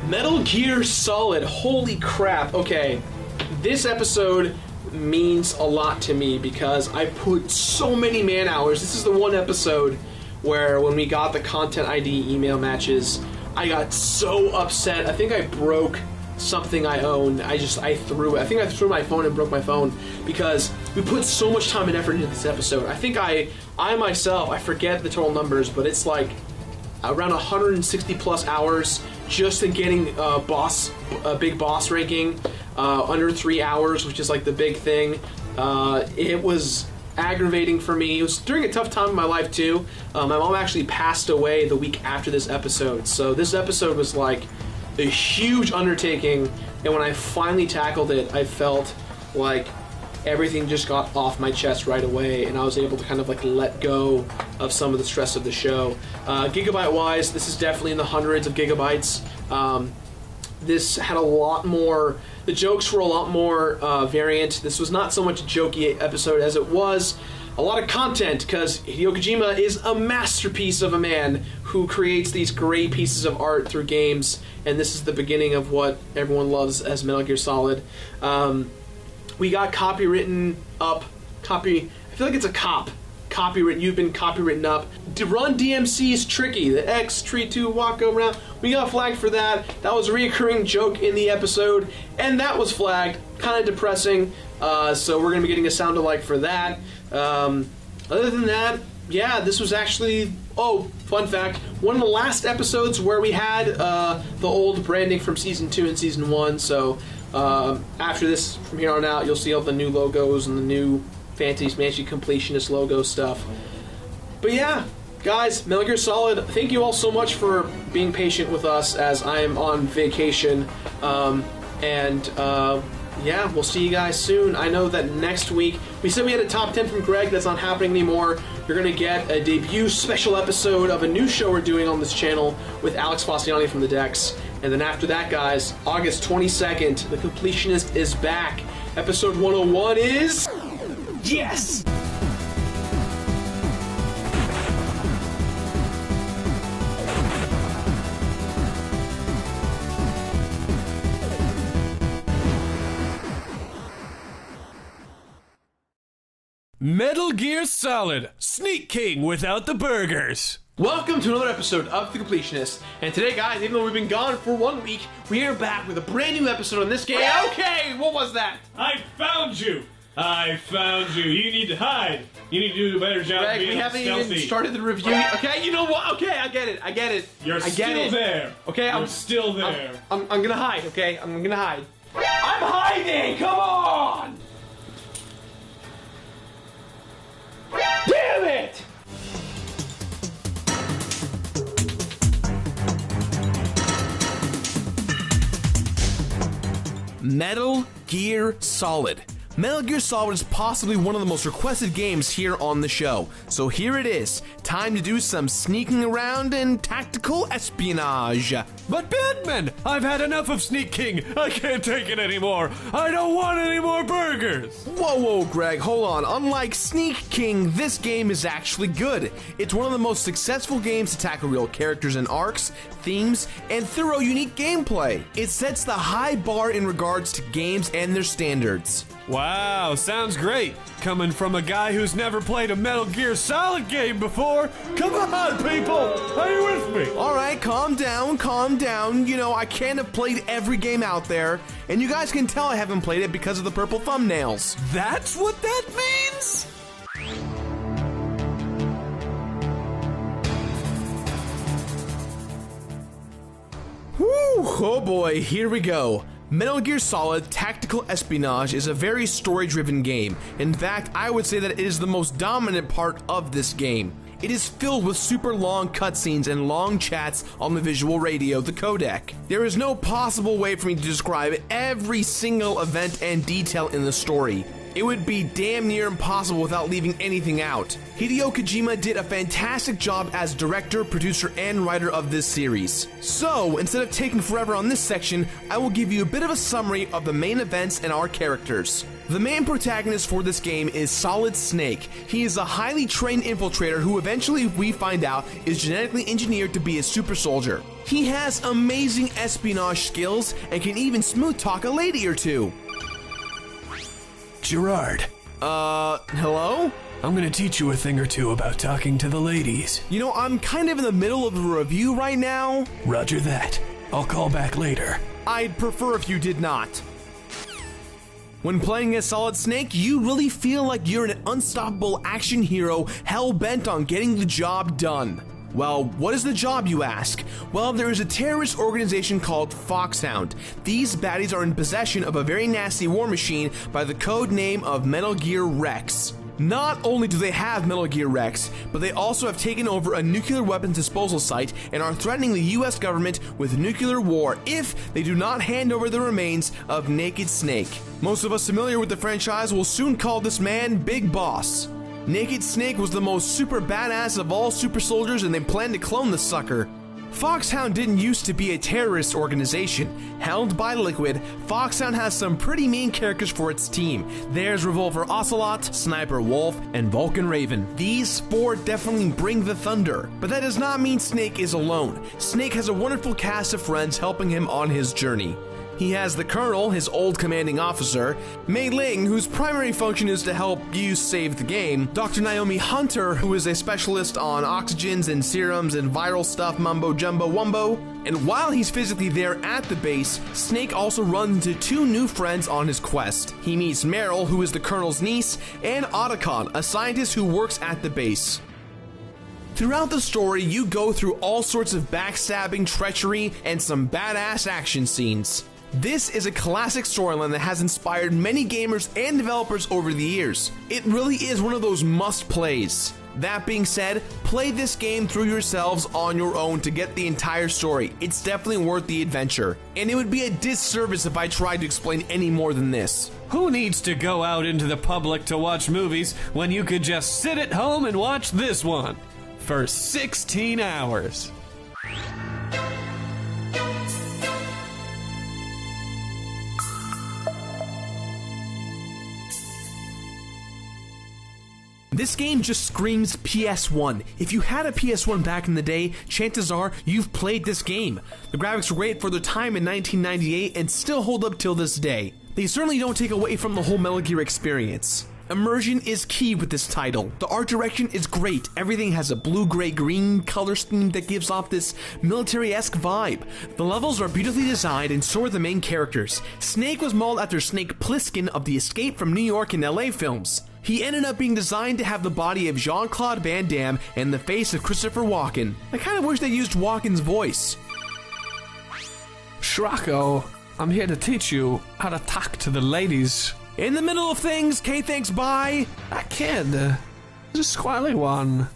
Metal Gear Solid, holy crap. Okay, this episode means a lot to me because I put so many man hours. This is the one episode where when we got the Content ID email matches, I got so upset. I think I broke something I owned. I threw my phone and broke my phone because we put so much time and effort into this episode. I think I myself, I forget the total numbers, but it's like around 160 plus hours just in getting big boss ranking under 3 hours, which is like the big thing. It was aggravating for me. It was during a tough time in my life too. My mom actually passed away the week after this episode, so this episode was like a huge undertaking, and when I finally tackled it, I felt like everything just got off my chest right away, and I was able to kind of like let go of some of the stress of the show. Gigabyte wise, this is definitely in the hundreds of gigabytes. This had a lot more, the jokes were a lot more variant. This was not so much a jokey episode as it was a lot of content, because Hideo Kojima is a masterpiece of a man who creates these great pieces of art through games, and this is the beginning of what everyone loves as Metal Gear Solid. We got copywritten up. I feel like it's a copywritten. You've been copywritten up. To run DMC is tricky. The X, tree 2, walk around. We got flagged for that. That was a reoccurring joke in the episode, and that was flagged. Kind of depressing. So we're going to be getting a sound alike for that. Other than that, yeah, this was actually... Oh, fun fact. One of the last episodes where we had the old branding from Season 2 and Season 1, so after this, from here on out, you'll see all the new logos and the new fancy Completionist logo stuff. But yeah, guys, Metal Gear Solid, thank you all so much for being patient with us as I am on vacation. Yeah, we'll see you guys soon. I know that next week, we said we had a top 10 from Greg. That's not happening anymore. You're going to get a debut special episode of a new show we're doing on this channel with Alex Fasciani from the Decks. And then after that, guys, August 22nd, The Completionist is back. Episode 101 is... Yes! Metal Gear Solid, Sneak King without the burgers. Welcome to another episode of The Completionist. And today, guys, even though we've been gone for 1 week, we are back with a brand new episode on this game. Okay, what was that? I found you. You need to hide. You need to do a better job Greg, being we haven't stealthy. even started the review. Okay, you know what? Okay, I get it. You're still there. Okay, I'm still there. I'm gonna hide, okay? I'm gonna hide. I'm hiding! Come on! Damn it! Metal Gear Solid. Metal Gear Solid is possibly one of the most requested games here on the show. So here it is. Time to do some sneaking around and tactical espionage. But Batman, I've had enough of Sneak King. I can't take it anymore. I don't want any more burgers. Whoa, Greg, hold on. Unlike Sneak King, this game is actually good. It's one of the most successful games to tackle real characters and arcs, themes, and thorough, unique gameplay. It sets the high bar in regards to games and their standards. Wow, sounds great. Coming from a guy who's never played a Metal Gear Solid game before. Come on, people. Are you with me? All right, calm down. You know, I can't have played every game out there, and you guys can tell I haven't played it because of the purple thumbnails. That's what that means? Whew, oh boy, here we go. Metal Gear Solid Tactical Espionage is a very story-driven game. In fact, I would say that it is the most dominant part of this game. It is filled with super long cutscenes and long chats on the visual radio, the codec. There is no possible way for me to describe every single event and detail in the story. It would be damn near impossible without leaving anything out. Hideo Kojima did a fantastic job as director, producer, and writer of this series. So, instead of taking forever on this section, I will give you a bit of a summary of the main events and our characters. The main protagonist for this game is Solid Snake. He is a highly trained infiltrator who eventually, we find out, is genetically engineered to be a super soldier. He has amazing espionage skills and can even smooth talk a lady or two. Gerard, hello? I'm gonna teach you a thing or two about talking to the ladies. You know, I'm kind of in the middle of a review right now. Roger that. I'll call back later. I'd prefer if you did not. When playing as Solid Snake, you really feel like you're an unstoppable action hero hell-bent on getting the job done. Well, what is the job, you ask? Well, there is a terrorist organization called Foxhound. These baddies are in possession of a very nasty war machine by the code name of Metal Gear Rex. Not only do they have Metal Gear Rex, but they also have taken over a nuclear weapons disposal site and are threatening the US government with nuclear war if they do not hand over the remains of Naked Snake. Most of us familiar with the franchise will soon call this man Big Boss. Naked Snake was the most super badass of all super soldiers, and they plan to clone the sucker. Foxhound didn't used to be a terrorist organization. Held by Liquid, Foxhound has some pretty mean characters for its team. There's Revolver Ocelot, Sniper Wolf, and Vulcan Raven. These four definitely bring the thunder, but that does not mean Snake is alone. Snake has a wonderful cast of friends helping him on his journey. He has the Colonel, his old commanding officer, Mei Ling, whose primary function is to help you save the game, Dr. Naomi Hunter, who is a specialist on oxygens and serums and viral stuff mumbo jumbo wumbo, and while he's physically there at the base, Snake also runs into two new friends on his quest. He meets Meryl, who is the Colonel's niece, and Otacon, a scientist who works at the base. Throughout the story, you go through all sorts of backstabbing, treachery, and some badass action scenes. This is a classic storyline that has inspired many gamers and developers over the years. It really is one of those must-plays. That being said, play this game through yourselves on your own to get the entire story. It's definitely worth the adventure. And it would be a disservice if I tried to explain any more than this. Who needs to go out into the public to watch movies when you could just sit at home and watch this one for 16 hours? This game just screams PS1. If you had a PS1 back in the day, chances are you've played this game. The graphics were great for their time in 1998 and still hold up till this day. They certainly don't take away from the whole Metal Gear experience. Immersion is key with this title. The art direction is great. Everything has a blue-gray-green color scheme that gives off this military-esque vibe. The levels are beautifully designed, and so are the main characters. Snake was modeled after Snake Plissken of the Escape from New York and LA films. He ended up being designed to have the body of Jean-Claude Van Damme and the face of Christopher Walken. I kind of wish they used Walken's voice. Shrocko, I'm here to teach you how to talk to the ladies. In the middle of things, thanks, bye. That kid, he's a squally one.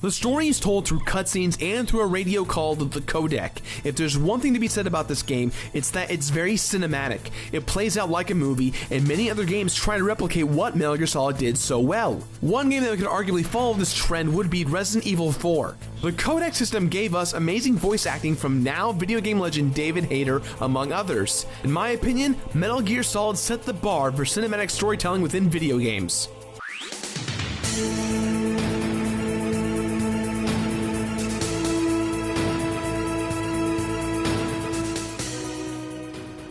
The story is told through cutscenes and through a radio called the codec. If there's one thing to be said about this game, it's that it's very cinematic. It plays out like a movie, and many other games try to replicate what Metal Gear Solid did so well. One game that could arguably follow this trend would be Resident Evil 4. The codec system gave us amazing voice acting from now video game legend David Hayter, among others. In my opinion, Metal Gear Solid set the bar for cinematic storytelling within video games.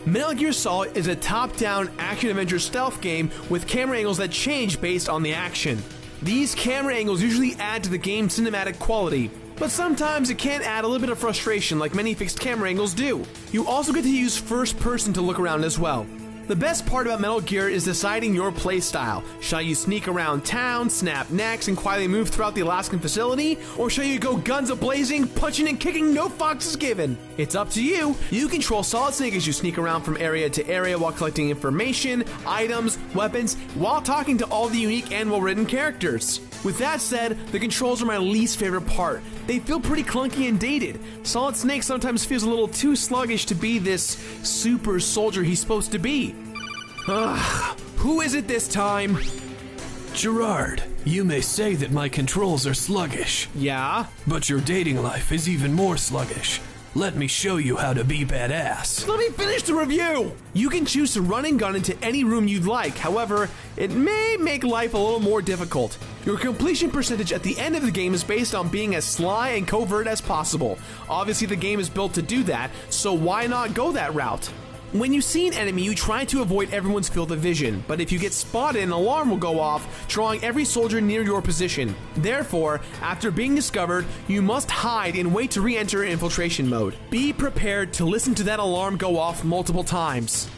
Metal Gear Solid is a top-down action-adventure stealth game with camera angles that change based on the action. These camera angles usually add to the game's cinematic quality, but sometimes it can add a little bit of frustration like many fixed camera angles do. You also get to use first person to look around as well. The best part about Metal Gear is deciding your playstyle. Shall you sneak around town, snap necks, and quietly move throughout the Alaskan facility? Or shall you go guns a-blazing, punching and kicking, no fucks is given? It's up to you. You control Solid Snake as you sneak around from area to area while collecting information, items, weapons, while talking to all the unique and well-written characters. With that said, the controls are my least favorite part. They feel pretty clunky and dated. Solid Snake sometimes feels a little too sluggish to be this super soldier he's supposed to be. Ugh. Who is it this time? Gerard, you may say that my controls are sluggish. Yeah? But your dating life is even more sluggish. Let me show you how to be badass. Let me finish the review! You can choose to run and gun into any room you'd like. However, it may make life a little more difficult. Your completion percentage at the end of the game is based on being as sly and covert as possible. Obviously, the game is built to do that, so why not go that route? When you see an enemy, you try to avoid everyone's field of vision, but if you get spotted, an alarm will go off, drawing every soldier near your position. Therefore, after being discovered, you must hide and wait to re-enter infiltration mode. Be prepared to listen to that alarm go off multiple times.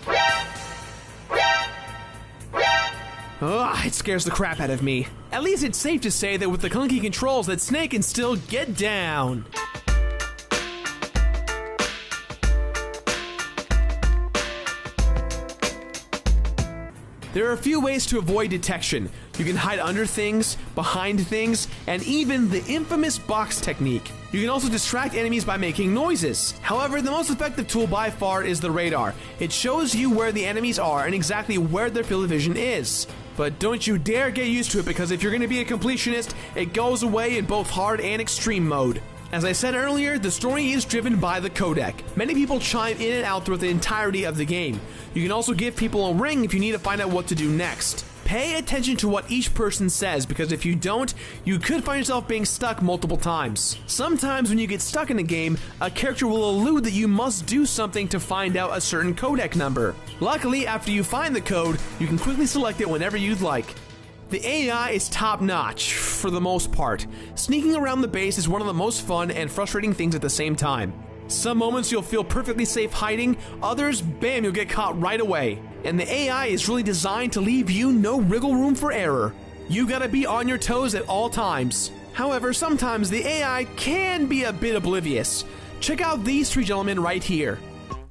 Ugh, it scares the crap out of me. At least it's safe to say that with the clunky controls that Snake can still get down. There are a few ways to avoid detection. You can hide under things, behind things, and even the infamous box technique. You can also distract enemies by making noises. However, the most effective tool by far is the radar. It shows you where the enemies are and exactly where their field of vision is. But don't you dare get used to it, because if you're going to be a completionist, it goes away in both hard and extreme mode. As I said earlier, the story is driven by the codec. Many people chime in and out throughout the entirety of the game. You can also give people a ring if you need to find out what to do next. Pay attention to what each person says, because if you don't, you could find yourself being stuck multiple times. Sometimes when you get stuck in a game, a character will allude that you must do something to find out a certain codec number. Luckily, after you find the code, you can quickly select it whenever you'd like. The AI is top-notch, for the most part. Sneaking around the base is one of the most fun and frustrating things at the same time. Some moments you'll feel perfectly safe hiding, others, bam, you'll get caught right away. And the AI is really designed to leave you no wriggle room for error. You gotta be on your toes at all times. However, sometimes the AI can be a bit oblivious. Check out these three gentlemen right here.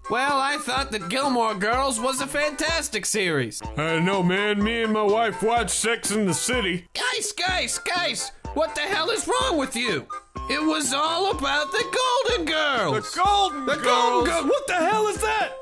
Well, I thought that Gilmore Girls was a fantastic series. I know, man. Me and my wife watched Sex in the City. Guys! What the hell is wrong with you? It was all about the Golden Girls. The Golden Girls. What the hell is that?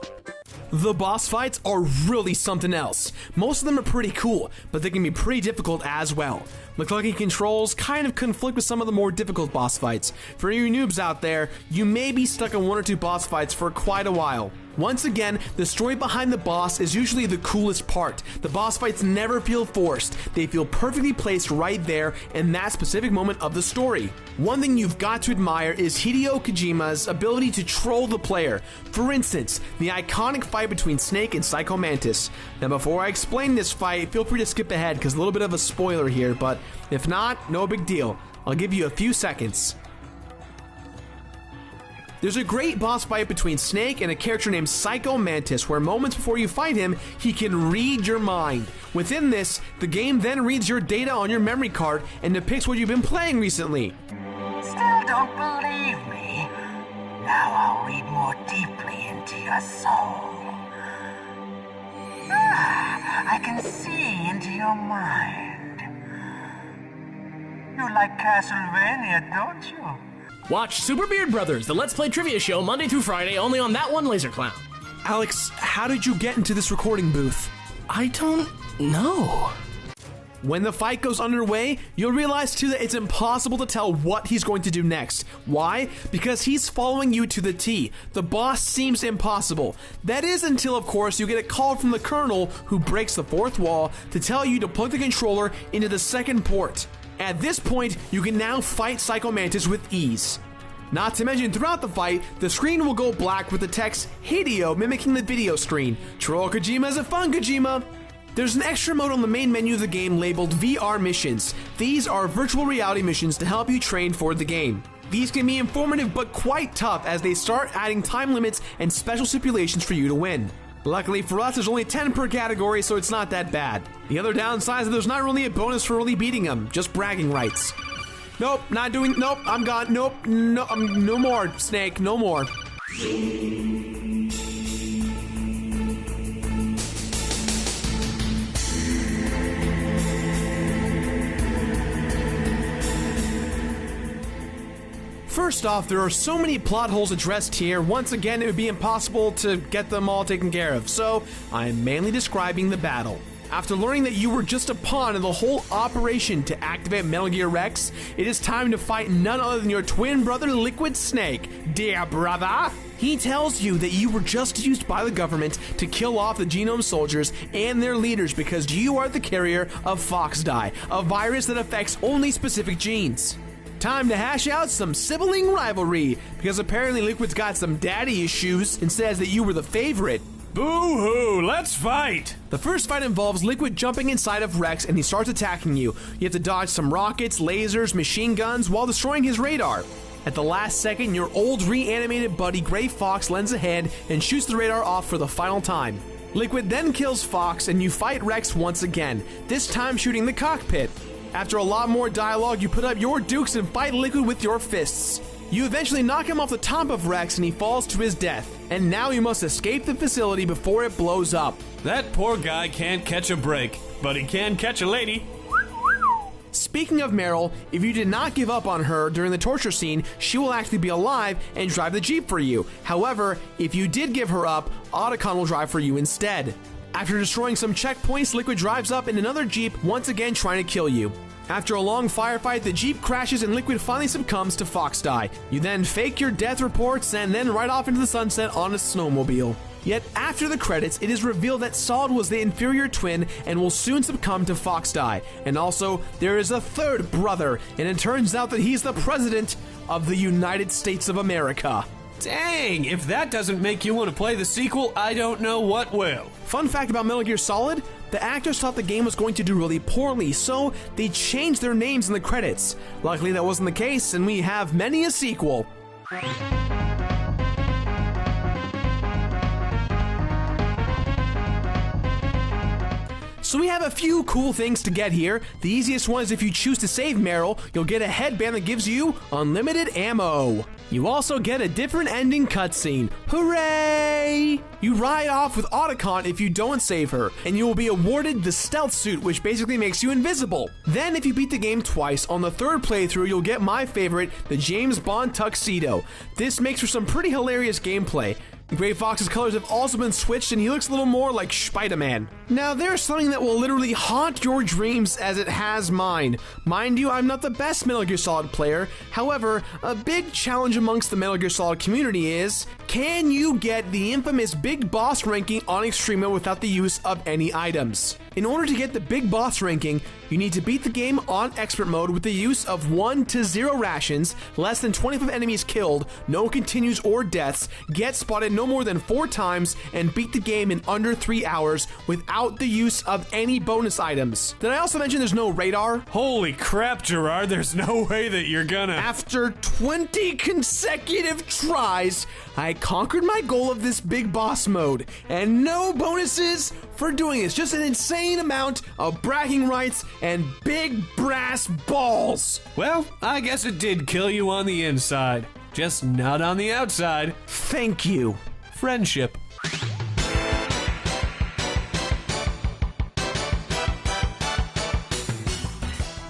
The boss fights are really something else. Most of them are pretty cool, but they can be pretty difficult as well. The clunky controls kind of conflict with some of the more difficult boss fights. For you noobs out there, you may be stuck in one or two boss fights for quite a while. Once again, the story behind the boss is usually the coolest part. The boss fights never feel forced. They feel perfectly placed right there in that specific moment of the story. One thing you've got to admire is Hideo Kojima's ability to troll the player. For instance, the iconic fight between Snake and Psycho Mantis. Now before I explain this fight, feel free to skip ahead because a little bit of a spoiler here, but if not, no big deal. I'll give you a few seconds. There's a great boss fight between Snake and a character named Psycho Mantis, where moments before you fight him, he can read your mind. Within this, the game then reads your data on your memory card and depicts what you've been playing recently. Still don't believe me? Now I'll read more deeply into your soul. I can see into your mind. You like Castlevania, don't you? Watch Super Beard Brothers, the Let's Play trivia show, Monday through Friday, only on That One Laser Clown. Alex, how did you get into this recording booth? I don't know. When the fight goes underway, you'll realize too that it's impossible to tell what he's going to do next. Why? Because he's following you to the T. The boss seems impossible. That is until, of course, you get a call from the Colonel, who breaks the fourth wall, to tell you to plug the controller into the second port. At this point, you can now fight Psycho Mantis with ease. Not to mention, throughout the fight, the screen will go black with the text Hideo mimicking the video screen. Troll Kojima is a fun Kojima! There's an extra mode on the main menu of the game labeled VR missions. These are virtual reality missions to help you train for the game. These can be informative but quite tough as they start adding time limits and special stipulations for you to win. Luckily for us, there's only 10 per category, so it's not that bad. The other downside is that there's not really a bonus for really beating them, just bragging rights. Nope, I'm gone, no more, Snake, no more. First off, there are so many plot holes addressed here, once again it would be impossible to get them all taken care of, so I'm mainly describing the battle. After learning that you were just a pawn in the whole operation to activate Metal Gear Rex, it is time to fight none other than your twin brother Liquid Snake. Dear brother, he tells you that you were just used by the government to kill off the Genome Soldiers and their leaders because you are the carrier of Foxdie, a virus that affects only specific genes. Time to hash out some sibling rivalry, because apparently Liquid's got some daddy issues and says that you were the favorite. Boo-hoo, let's fight! The first fight involves Liquid jumping inside of Rex and he starts attacking you. You have to dodge some rockets, lasers, machine guns while destroying his radar. At the last second, your old reanimated buddy Gray Fox lends a hand and shoots the radar off for the final time. Liquid then kills Fox and you fight Rex once again, this time shooting the cockpit. After a lot more dialogue, you put up your dukes and fight Liquid with your fists. You eventually knock him off the top of Rex and he falls to his death. And now you must escape the facility before it blows up. That poor guy can't catch a break, but he can catch a lady. Speaking of Meryl, if you did not give up on her during the torture scene, she will actually be alive and drive the Jeep for you. However, if you did give her up, Otacon will drive for you instead. After destroying some checkpoints, Liquid drives up in another Jeep, once again trying to kill you. After a long firefight, the Jeep crashes and Liquid finally succumbs to Foxdie. You then fake your death reports and then ride off into the sunset on a snowmobile. Yet after the credits, it is revealed that Solid was the inferior twin and will soon succumb to Foxdie. And also, there is a third brother, and it turns out that he's the president of the United States of America. Dang, if that doesn't make you want to play the sequel, I don't know what will. Fun fact about Metal Gear Solid, the actors thought the game was going to do really poorly, so they changed their names in the credits. Luckily that wasn't the case, and we have many a sequel. So we have a few cool things to get here. The easiest one is if you choose to save Meryl, you'll get a headband that gives you unlimited ammo. You also get a different ending cutscene. Hooray! You ride off with Otacon if you don't save her, and you will be awarded the stealth suit, which basically makes you invisible. Then if you beat the game twice, on the third playthrough you'll get my favorite, the James Bond tuxedo. This makes for some pretty hilarious gameplay. Gray Fox's colors have also been switched and he looks a little more like Spider-Man. Now there's something that will literally haunt your dreams as it has mine. Mind you, I'm not the best Metal Gear Solid player. However, a big challenge amongst the Metal Gear Solid community is, can you get the infamous Big Boss ranking on Extreme Mode without the use of any items? In order to get the Big Boss ranking, you need to beat the game on Expert Mode with the use of 1 to 0 rations, less than 25 enemies killed, no continues or deaths, get spotted no more than 4 times, and beat the game in under 3 hours without the use of any bonus items. Did I also mention there's no radar? Holy crap, Gerard, there's no way that you're gonna... After 20 consecutive tries, I conquered my goal of this Big Boss mode, and no bonuses for doing this, just an insane amount of bragging rights and big brass balls. Well, I guess it did kill you on the inside, just not on the outside. Thank you. Friendship.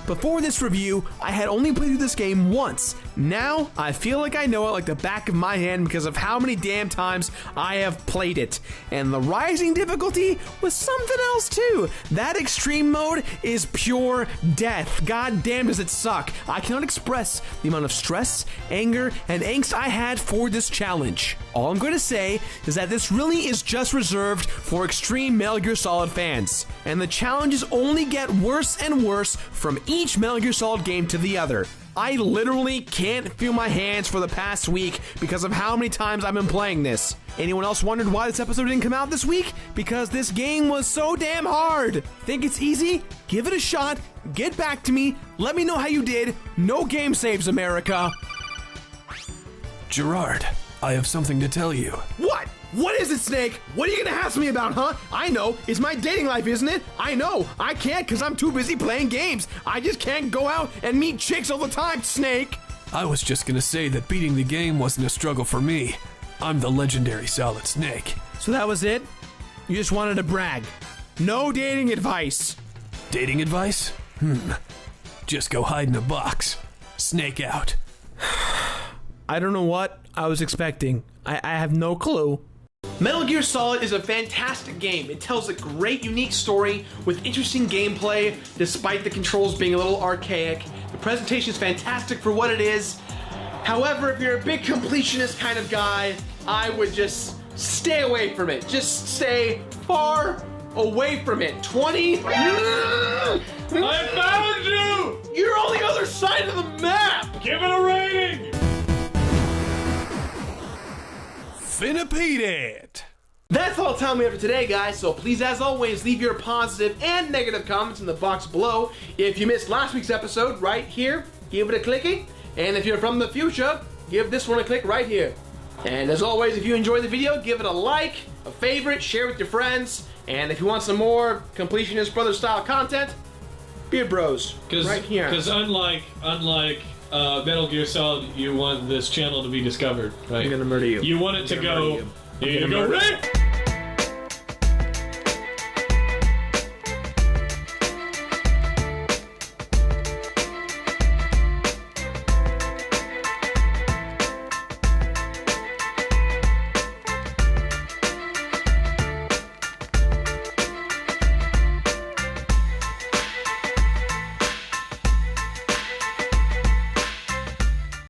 Before this review, I had only played through this game once. Now, I feel like I know it like the back of my hand because of how many damn times I have played it. And the rising difficulty was something else too. That extreme mode is pure death. God damn does it suck. I cannot express the amount of stress, anger, and angst I had for this challenge. All I'm going to say is that this really is just reserved for extreme Metal Gear Solid fans. And the challenges only get worse and worse from each Metal Gear Solid game to the other. I literally can't feel my hands for the past week because of how many times I've been playing this. Anyone else wondered why this episode didn't come out this week? Because this game was so damn hard. Think it's easy? Give it a shot. Get back to me. Let me know how you did. No game saves, America. Gerard, I have something to tell you. What? What is it, Snake? What are you gonna ask me about, huh? I know. It's my dating life, isn't it? I know. I can't because I'm too busy playing games. I just can't go out and meet chicks all the time, Snake. I was just gonna say that beating the game wasn't a struggle for me. I'm the legendary Solid Snake. So that was it? You just wanted to brag. No dating advice. Dating advice? Just go hide in a box. Snake out. I don't know what I was expecting. I have no clue. Metal Gear Solid is a fantastic game. It tells a great, unique story with interesting gameplay, despite the controls being a little archaic. The presentation is fantastic for what it is. However, if you're a big completionist kind of guy, I would just stay away from it. Just stay far away from it. 20... I found you! You're on the other side of the map! Give it a rating! Finna-peated. That's all the time we have for today, guys, so please, as always, leave your positive and negative comments in the box below. If you missed last week's episode, right here, give it a clicky. And if you're from the future, give this one a click right here. And as always, if you enjoyed the video, give it a like, a favorite, share with your friends. And if you want some more Completionist Brothers style content, Beard Bros, right here. Because unlike Metal Gear Solid, you want this channel to be discovered, right? I'm gonna murder you. You want it to go. You go, Rick!